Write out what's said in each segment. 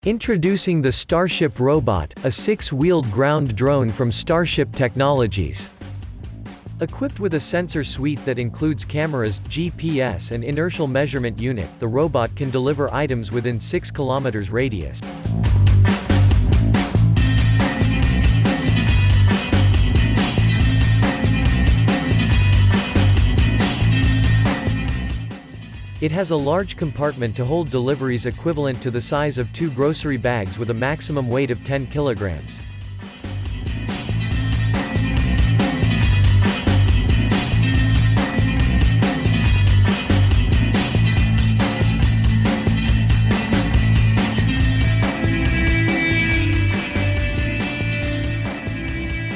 Introducing the Starship Robot, a 6-wheeled ground drone from Starship Technologies. Equipped with a sensor suite that includes cameras, GPS and inertial measurement unit, the robot can deliver items within 6 km radius. It has a large compartment to hold deliveries equivalent to the size of 2 grocery bags with a maximum weight of 10 kilograms.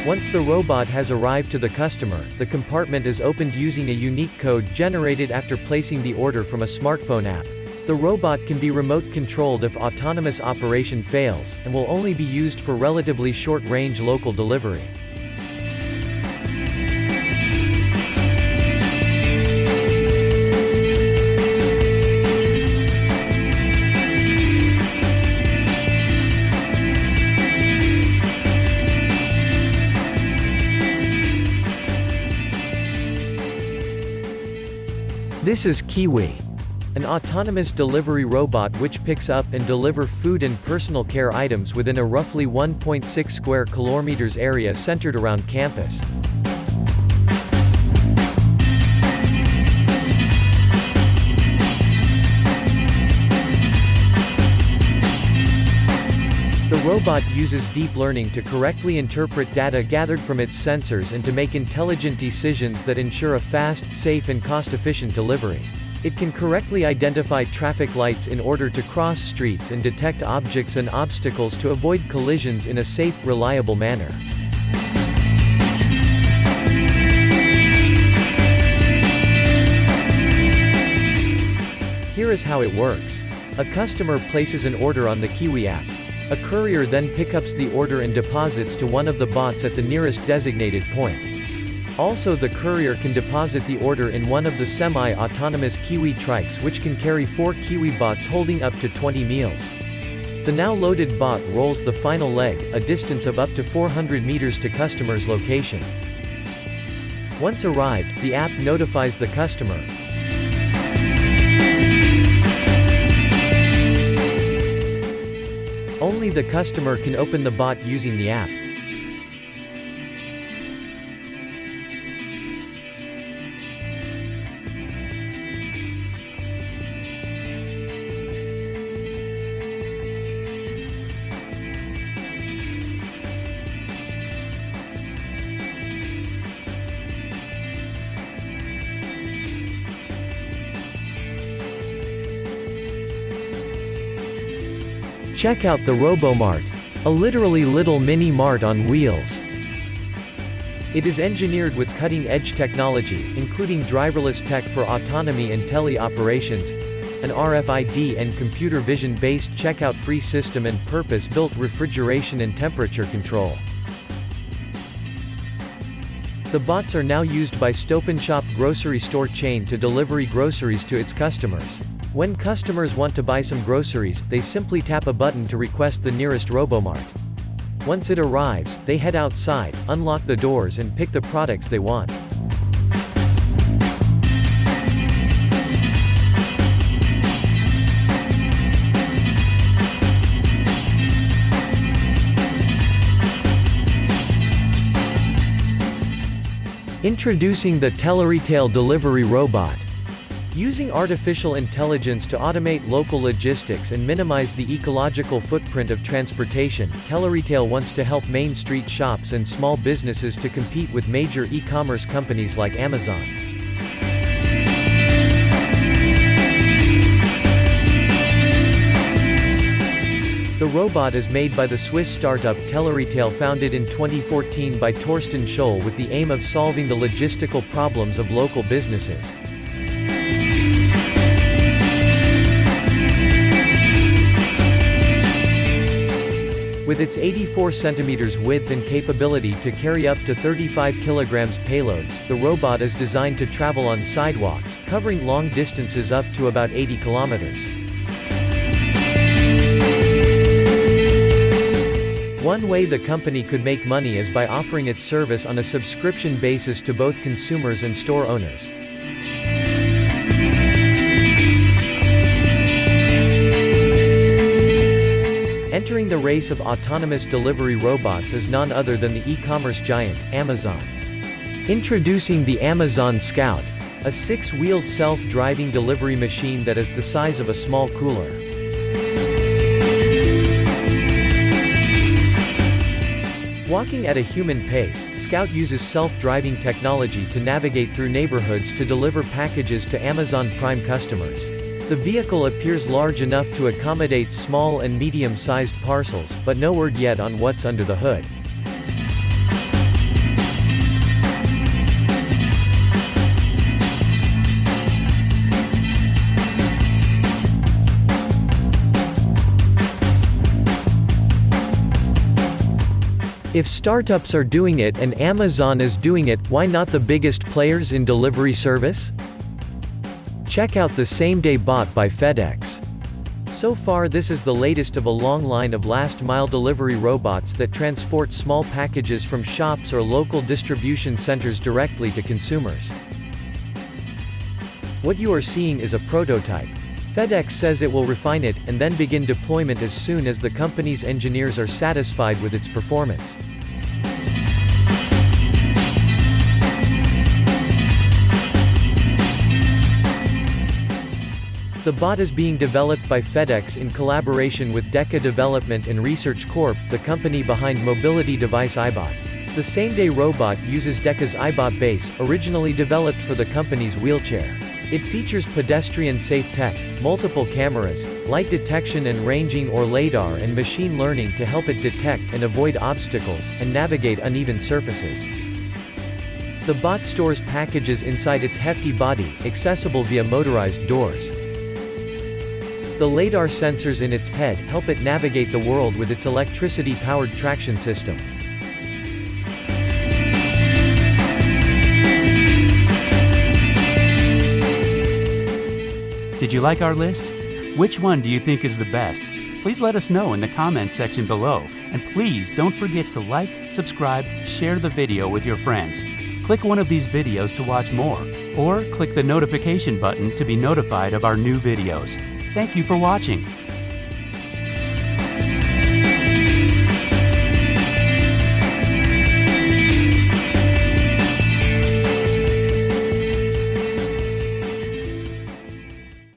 Once the robot has arrived to the customer, the compartment is opened using a unique code generated after placing the order from a smartphone app. The robot can be remote controlled if autonomous operation fails, and will only be used for relatively short-range local delivery. This is Kiwi, an autonomous delivery robot which picks up and deliver food and personal care items within a roughly 1.6 square kilometers area centered around campus. The robot uses deep learning to correctly interpret data gathered from its sensors and to make intelligent decisions that ensure a fast, safe and cost-efficient delivery. It can correctly identify traffic lights in order to cross streets and detect objects and obstacles to avoid collisions in a safe, reliable manner. Here is how it works. A customer places an order on the Kiwi app. A courier then picks up the order and deposits to one of the bots at the nearest designated point. Also, the courier can deposit the order in one of the semi-autonomous Kiwi trikes which can carry 4 Kiwi bots holding up to 20 meals. The now loaded bot rolls the final leg, a distance of up to 400 meters to customer's location. Once arrived, the app notifies the customer. Only the customer can open the bot using the app. Check out the Robo Mart, a literally little mini mart on wheels. It is engineered with cutting-edge technology, including driverless tech for autonomy and tele-operations, an RFID and computer vision-based checkout-free system and purpose-built refrigeration and temperature control. The bots are now used by Stop & Shop grocery store chain to deliver groceries to its customers. When customers want to buy some groceries, they simply tap a button to request the nearest RoboMart. Once it arrives, they head outside, unlock the doors and pick the products they want. Introducing the TerkRecoms delivery robot. Using artificial intelligence to automate local logistics and minimize the ecological footprint of transportation, TerkRecoms wants to help Main Street shops and small businesses to compete with major e-commerce companies like Amazon. The robot is made by the Swiss startup TerkRecoms, founded in 2014 by Torsten Scholl with the aim of solving the logistical problems of local businesses. With its 84 cm width and capability to carry up to 35 kg payloads, the robot is designed to travel on sidewalks, covering long distances up to about 80 km. One way the company could make money is by offering its service on a subscription basis to both consumers and store owners. Entering the race of autonomous delivery robots is none other than the e-commerce giant, Amazon. Introducing the Amazon Scout, a 6-wheeled self-driving delivery machine that is the size of a small cooler. Walking at a human pace, Scout uses self-driving technology to navigate through neighborhoods to deliver packages to Amazon Prime customers. The vehicle appears large enough to accommodate small and medium-sized parcels, but no word yet on what's under the hood. If startups are doing it and Amazon is doing it, why not the biggest players in delivery service? Check out the Same Day Bot by FedEx. So far, this is the latest of a long line of last-mile delivery robots that transport small packages from shops or local distribution centers directly to consumers. What you are seeing is a prototype. FedEx says it will refine it, and then begin deployment as soon as the company's engineers are satisfied with its performance. The bot is being developed by FedEx in collaboration with Deca Development and Research Corp., the company behind mobility device iBot. The same-day robot uses Deca's iBot base, originally developed for the company's wheelchair. It features pedestrian-safe tech, multiple cameras, light detection and ranging or LiDAR and machine learning to help it detect and avoid obstacles, and navigate uneven surfaces. The bot stores packages inside its hefty body, accessible via motorized doors. The LiDAR sensors in its head help it navigate the world with its electricity-powered traction system. Did you like our list? Which one do you think is the best? Please let us know in the comments section below, and please don't forget to like, subscribe, share the video with your friends. Click one of these videos to watch more, or click the notification button to be notified of our new videos. Thank you for watching.